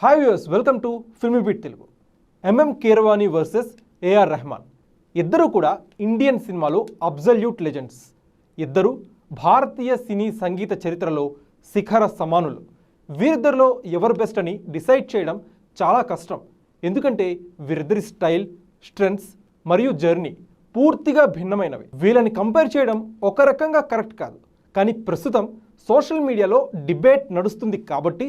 Hi viewers, welcome to filmy beat Telugu. MM Keeravani versus AR Rahman. ఇద్దరు కూడా Indian సినిమాలో absolute legends. ఇద్దరు భారతీయ సినీ సంగీత చరిత్రలో శిఖర సమానులు. వీరిద్దరిలో ఎవరు బెస్ట్ అని డిసైడ్ చేయడం చాలా కష్టం. ఎందుకంటే వీరిద్దరి స్టైల్, స్ట్రెంగ్త్స్ మరియు జర్నీ పూర్తిగా భిన్నమైనవి. వీళ్ళని కంపేర్ చేయడం ఒక రకంగా కరెక్ట్ కాదు. కానీ ప్రస్తుతం సోషల్ మీడియాలో డిబేట్ నడుస్తుంది కాబట్టి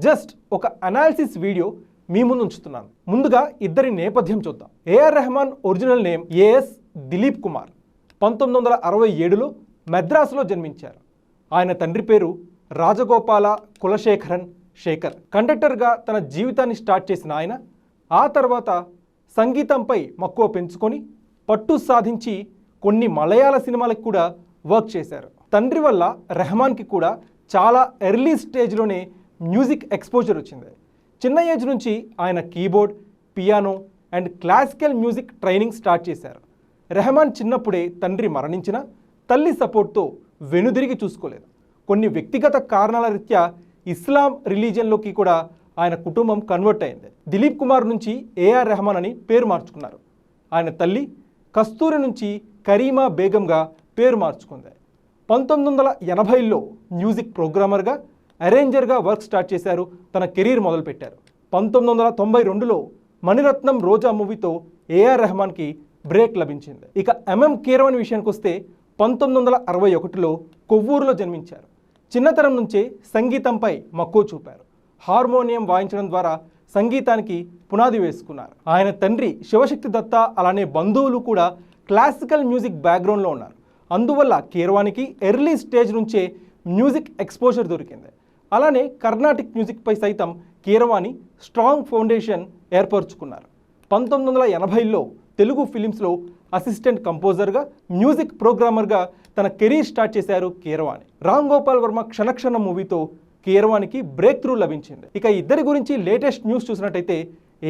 జస్ట్ ఒక అనాలిసిస్ వీడియో మీ ముందు ఉంచుతున్నాను. ముందుగా ఇద్దరి నేపథ్యం చూద్దాం. A R Rahman original name A S Dilip Kumar. 1967లో మద్రాసులో జన్మించారు. ఆయన తండ్రి పేరు రాజగోపాల కులశేఖరన్ శేఖర్. కండక్టర్గా తన జీవితాన్ని స్టార్ట్ చేసిన ఆయన ఆ తర్వాత సంగీతంపై మక్కువ పెంచుకొని పట్టు సాధించి కొన్ని మలయాళ సినిమాలకు కూడా వర్క్ చేశారు. తండ్రి వల్ల రెహమాన్కి కూడా చాలా ఎర్లీ స్టేజ్లోనే మ్యూజిక్ ఎక్స్పోజర్ వచ్చింది. చిన్న ఏజ్ నుంచి ఆయన keyboard, piano and classical music training start చేశారు. రెహమాన్ చిన్నప్పుడే తండ్రి మరణించిన తల్లి సపోర్ట్తో వెనుదిరిగి చూసుకోలేదు. కొన్ని వ్యక్తిగత కారణాల రీత్యా ఇస్లాం రిలీజియన్లోకి కూడా ఆయన కుటుంబం కన్వర్ట్ అయింది. దిలీప్ కుమార్ నుంచి ఏఆర్ రెహమాన్ అని పేరు మార్చుకున్నారు. ఆయన తల్లి కస్తూరి నుంచి కరీమా బేగంగా పేరు మార్చుకుంది. 1980లో మ్యూజిక్ ప్రోగ్రామర్గా, అరేంజర్గా వర్క్ స్టార్ట్ చేశారు. తన కెరీర్ మొదలుపెట్టారు. 1992లో మణిరత్నం రోజా మూవీతో ఏఆర్ రెహమాన్కి బ్రేక్ లభించింది. ఇక ఎంఎం కీరవాణి విషయానికి వస్తే 1961లో కొవ్వూరులో జన్మించారు. చిన్నతనం నుంచే సంగీతంపై మక్కువ చూపారు. హార్మోనియం వాయించడం ద్వారా సంగీతానికి పునాది వేసుకున్నారు. ఆయన తండ్రి శివశక్తి దత్త, అలానే బంధువులు కూడా క్లాసికల్ మ్యూజిక్ బ్యాక్గ్రౌండ్లో ఉన్నారు. అందువల్ల కీరవాణికి ఎర్లీ స్టేజ్ నుంచే మ్యూజిక్ ఎక్స్పోజర్ దొరికింది. అలానే కర్ణాటిక్ మ్యూజిక్పై సైతం కీరవాణి స్ట్రాంగ్ ఫౌండేషన్ ఏర్పరచుకున్నారు. 1980లో తెలుగు ఫిలిమ్స్లో అసిస్టెంట్ కంపోజర్గా, మ్యూజిక్ ప్రోగ్రామర్గా తన కెరీర్ స్టార్ట్ చేశారు కీరవాణి. రామ్ గోపాల్ వర్మ క్షణక్షణ మూవీతో కీరవానికి బ్రేక్ త్రూ లభించింది. ఇక ఇద్దరి గురించి లేటెస్ట్ న్యూస్ చూసినట్టయితే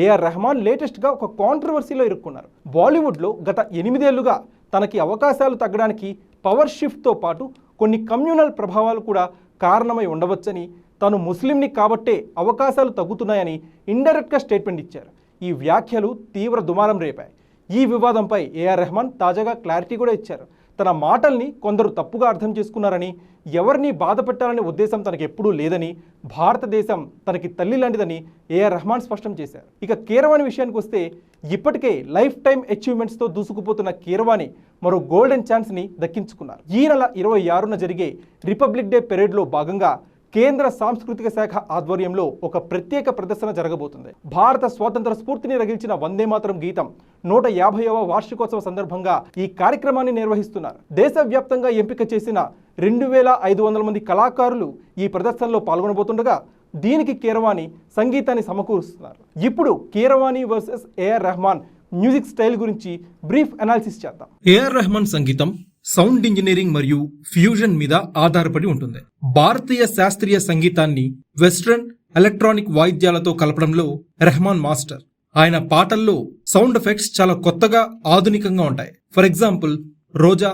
ఏఆర్ రెహమాన్ లేటెస్ట్గా ఒక కాంట్రవర్సీలో ఇరుక్కున్నారు. బాలీవుడ్లో గత 8 ఏళ్లుగా తనకి అవకాశాలు తగ్గడానికి పవర్ షిఫ్ట్తో పాటు కొన్ని కమ్యూనల్ ప్రభావాలు కూడా కారణమై ఉండవచ్చని, తాను ముస్లింని కాబట్టే అవకాశాలు తగ్గుతున్నాయని ఇండైరెక్ట్గా స్టేట్మెంట్ ఇచ్చారు. ఈ వ్యాఖ్యలు తీవ్ర దుమారం రేపాయి. ఈ వివాదంపై ఏఆర్ రెహమాన్ తాజాగా క్లారిటీ కూడా ఇచ్చారు. తన మాటల్ని కొందరు తప్పుగా అర్థం చేసుకున్నారని, ఎవరిని బాధ పెట్టాలనే ఉద్దేశం తనకు ఎప్పుడూ లేదని, భారతదేశం తనకి తల్లి లాంటిదని ఏఆర్ రెహమాన్ స్పష్టం చేశారు. ఇక కీరవాణి విషయానికి వస్తే ఇప్పటికే లైఫ్ టైం అచీవ్మెంట్స్తో దూసుకుపోతున్న కీరవాణి మరో గోల్డెన్ ఛాన్స్ని దక్కించుకున్నారు. ఈ నెల 26న జరిగే రిపబ్లిక్ డే పెరేడ్లో భాగంగా కేంద్ర సాంస్కృతిక శాఖ ఆధ్వర్యంలో ఒక ప్రత్యేక ప్రదర్శన జరగబోతుంది. భారత స్వాతంత్ర స్ఫూర్తిని రగిల్చిన వందే మాతరం గీతం 150వ వార్షికోత్సవ సందర్భంగా ఈ కార్యక్రమాన్ని నిర్వహిస్తున్నారు. దేశవ్యాప్తంగా ఎంపిక చేసిన 2500 మంది కళాకారులు ఈ ప్రదర్శనలో పాల్గొనబోతుండగా దీనికి కీరవాణి సంగీతాన్ని సమకూరుస్తున్నారు. ఇప్పుడు Keeravani versus AR Rahman music style గురించి బ్రీఫ్ అనాలిసిస్ చేద్దాం. ఏఆర్ రెహమాన్ సంగీతం సౌండ్ ఇంజనీరింగ్ మరియు ఫ్యూజన్ మీద ఆధారపడి ఉంటుంది. భారతీయ శాస్త్రీయ సంగీతాన్ని వెస్ట్రన్ ఎలక్ట్రానిక్ వాయిద్యాలతో కలపడంలో రెహమాన్ మాస్టర్. ఆయన పాటల్లో సౌండ్ ఎఫెక్ట్స్ చాలా కొత్తగా, ఆధునికంగా ఉంటాయి. For example Roja,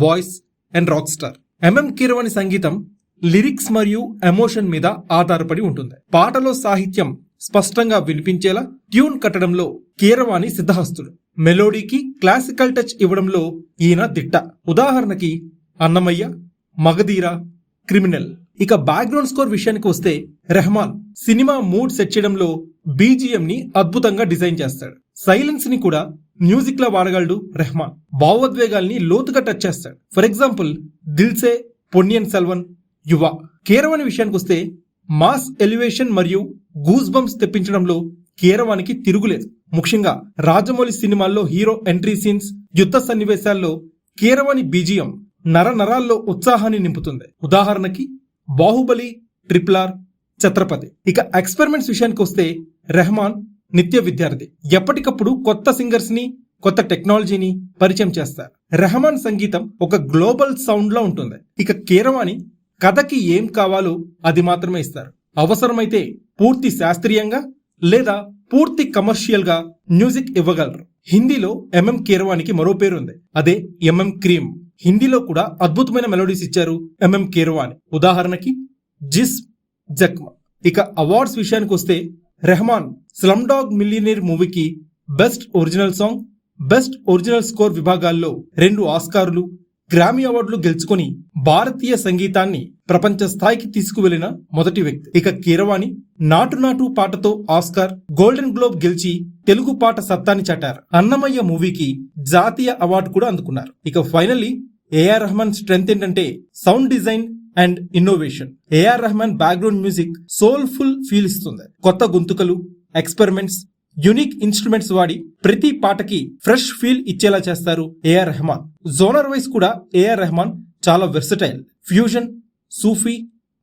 boys and rock star. MM Keeravani సంగీతం లిరిక్స్ మరియు ఎమోషన్ మీద ఆధారపడి ఉంటుంది. పాటలో సాహిత్యం స్పష్టంగా వినిపించేలా ట్యూన్ కట్టడంలో కీరవాణి సిద్ధహస్తుడు. మెలోడీకి క్లాసికల్ టచ్ ఇవ్వడంలో ఈయన దిట్ట. ఉదాహరణకి అన్నమయ్య, మగధీర, క్రిమినల్. ఇక బ్యాక్గ్రౌండ్ స్కోర్ విషయానికి వస్తే రెహమాన్ సినిమా మూడ్ సెట్ చేయడంలో బీజిఎం ని అద్భుతంగా డిజైన్ చేస్తాడు. సైలెన్స్ ని కూడా మ్యూజిక్ లా వాడగలడు రెహమాన్. భావోద్వేగాల్ని లోతుగా టచ్ చేస్తాడు. ఫర్ ఎగ్జాంపుల్ దిల్సే, పొన్నియిన్ సెల్వన్, యువ. కీరవాణి విషయానికి వస్తే మాస్ ఎలివేషన్ మరియు గూస్ బంప్స్ తెప్పించడంలో కీరవానికి తిరుగులేదు. ముఖ్యంగా రాజమౌళి సినిమాల్లో హీరో ఎంట్రీ సీన్స్, యుద్ధ సన్నివేశాల్లో కీరవాణి బీజిఎం నరనరాల్లో ఉత్సాహాన్ని నింపుతుంది. ఉదాహరణకి బాహుబలి, RRR, ఛత్రపతి. ఇక ఎక్స్పెరిమెంట్స్ విషయానికి వస్తే రెహమాన్ నిత్య విద్యార్థి. ఎప్పటికప్పుడు కొత్త సింగర్స్ ని, కొత్త టెక్నాలజీని పరిచయం చేస్తారు. రెహమాన్ సంగీతం ఒక గ్లోబల్ సౌండ్ లా ఉంటుంది. ఇక కీరవాణి కథకి ఏం కావాలో అది మాత్రమే ఇస్తారు. అవసరమైతే పూర్తి శాస్త్రీయంగా లేదా పూర్తి కమర్షియల్ గా మ్యూజిక్ ఇవ్వగలరు. హిందీలో ఎంఎం కీరవానికి మరో పేరు ఉంది, అదే ఎంఎం క్రీమ్. హిందీలో కూడా అద్భుతమైన మెలోడీస్ ఇచ్చారు ఎంఎం కీరవాని. ఉదాహరణకి జిస్, జఖ్మ. ఇక అవార్డ్స్ విషయానికి వస్తే రెహమాన్ స్లమ్ డాగ్ మిలియనీర్ మూవీకి best original song, best original score విభాగాల్లో 2 ఆస్కార్లు, గ్రామీ అవార్డులు గెలుచుకుని భారతీయ సంగీతాన్ని ప్రపంచ స్థాయికి తీసుకువెళ్లిన మొదటి వ్యక్తి. ఇక కీరవాణి నాటు నాటు పాటతో ఆస్కార్, గోల్డెన్ గ్లోబ్ గెలిచి తెలుగు పాట సత్తాని చాటారు. అన్నమయ్య మూవీకి జాతీయ అవార్డు కూడా అందుకున్నారు. ఇక ఫైనల్లీ ఏఆర్ రెహమాన్ స్ట్రెంగ్త్ ఏంటంటే sound design and innovation. AR Rahman background music soulful feel ఇస్తుంది. కొత్త గొంతుకలు, ఎక్స్పెరిమెంట్స్, యూనిక్ ఇన్స్ట్రుమెంట్స్ వాడి ప్రతి పాటకి ఫ్రెష్ ఫీల్ ఇచ్చేలా చేస్తారు ఏఆర్ రెహమాన్. జోనర్ వైస్ కూడా ఏఆర్ రెహమాన్ చాలా వెర్సటైల్. ఫ్యూజన్, సూఫీ,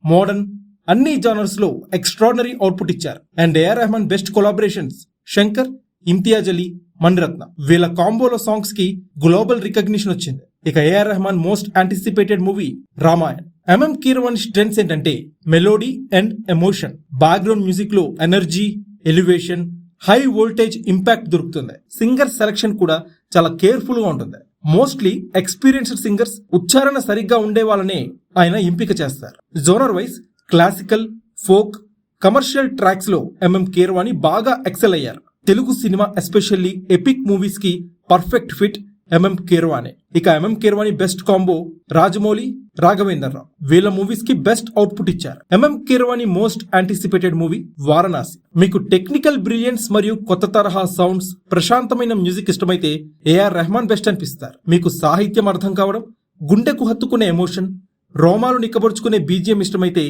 మోడర్న్ అన్ని జానర్స్ లో ఎక్స్ట్రాడినరీ అవుట్పుట్ ఇచ్చారు. And A R Rahman best collaborations Shankar, Imtiaz Ali, Maniratna. వీళ్ళ కాంబోలో సాంగ్స్ కి గ్లోబల్ రికగ్నిషన్ వచ్చింది. ఇక A R Rahman most anticipated movie Ramayan. M M Keeravani strengths ఏంటంటే melody and emotion. Background music లో energy, elevation, high voltage impact దొరుకుతుంది. సింగర్ సెలక్షన్ కూడా చాలా కేర్ఫుల్ గా ఉంటుంది. మోస్ట్లీ ఎక్స్పీరియన్స్డ్ సింగర్స్, ఉచ్చారణ సరిగ్గా ఉండే వాళ్ళనే ఆయన ఎంపిక చేస్తారు. Genre wise classical, folk, commercial tracks లో ఎంఎం కీరవాణి బాగా ఎక్సెల్ అయ్యారు. Telugu cinema especially epic movies కి పర్ఫెక్ట్ ఫిట్ ఎంఎం కీరవాణి. ఇక MM Keeravani best combo Rajamouli, Raghavendra Rao. వీళ్ళ మూవీస్ కి బెస్ట్ అవుట్పుట్ ఇచ్చారు. MM Keeravani most anticipated movie Varanasi. మీకు టెక్నికల్ బ్రిలియన్స్ మరియు కొత్త తరహా సౌండ్స్, ప్రశాంతమైన మ్యూజిక్ ఇష్టమైతే ఏఆర్ రెహమాన్ బెస్ట్ అనిపిస్తారు. మీకు సాహిత్యం అర్థం కావడం, గుండెకు హత్తుకునే ఎమోషన్, రోమాలు నిక్కబరుచుకునే బీజిఎం ఇష్టమైతే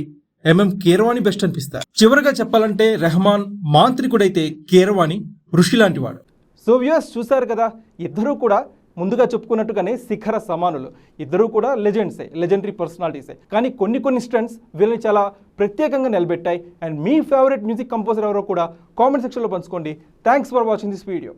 ఎంఎం కీరవాణి బెస్ట్ అనిపిస్తారు. చివరగా చెప్పాలంటే రెహమాన్ మాంత్రికుడైతే కీరవాణి ఋషి లాంటివాడు. సో వ్యూయర్స్ చూశారు కదా, ఇద్దరూ కూడా ముందుగా చెప్పుకున్నట్టుగానే శిఖర సమానులు. ఇద్దరూ కూడా లెజెండ్సే, లెజెండరీ పర్సనాలిటీసే. కానీ కొన్ని స్ట్రెంట్స్ వీళ్ళని చాలా ప్రత్యేకంగా నిలబెట్టాయి. అండ్ మీ ఫేవరెట్ మ్యూజిక్ కంపోజర్ ఎవరో కూడా కామెంట్ సెక్షన్లో పంచుకోండి. Thanks for watching this video.